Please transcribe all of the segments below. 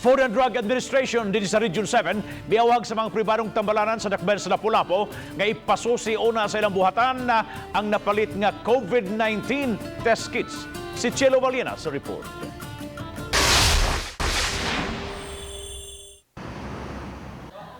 Food and Drug Administration din sa Region 7 miawag sa mga pribadong tambalanan sa dakben sa Lapu-Lapu nga ipasusi una sa ilang buhatan na ang napalit nga COVID-19 test kits. Si Chelo Valena sa report.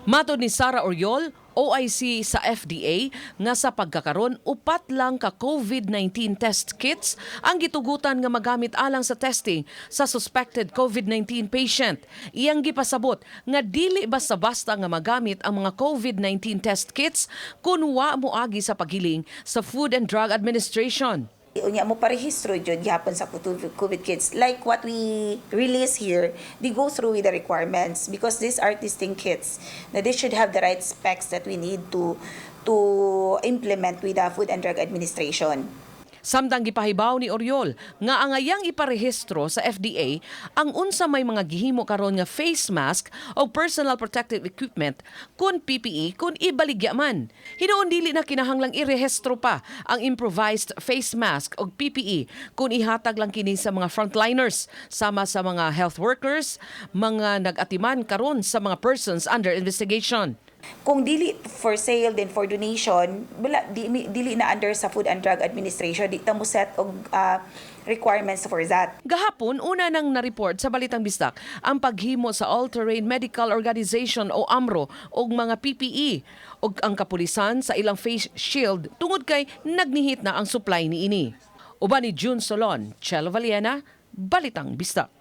Matod ni Sara Oriol, OIC sa FDA, nga sa pagkakaron upat lang ka COVID-19 test kits ang gitugutan nga magamit alang sa testing sa suspected COVID-19 patient. Iyang gipasabot nga dili basta-basta nga magamit ang mga COVID-19 test kits kung wa moagi sa paghiling sa Food and Drug Administration. Unya mo parehistro jud gihapon sa COVID kits. Like what we release here, they go through with the requirements because these are testing kits. Now they should have the right specs that we need to implement with the Food and Drug Administration. Samtang gipahibaw ni Oriol nga angayang iparehistro sa FDA ang unsa may mga gihimo karon nga face mask o personal protective equipment kun PPE kun ibaligya man. Hinuon dili na kinahanglang irehistro pa ang improvised face mask o PPE kun ihatag lang kini sa mga frontliners sama sa mga health workers, mga nag-atiman karon sa mga persons under investigation. Kung dili for sale then for donation, dili na under sa Food and Drug Administration, di ta mo set og requirements for that. Gahapon, una nang na-report sa Balitang Bisdak ang paghimo sa All-Terrain Medical Organization o AMRO og mga PPE og ang kapulisan sa ilang face shield tungod kay nagnihit na ang supply niini. Uban ni June Solon, Chelo Valena, Balitang Bisdak.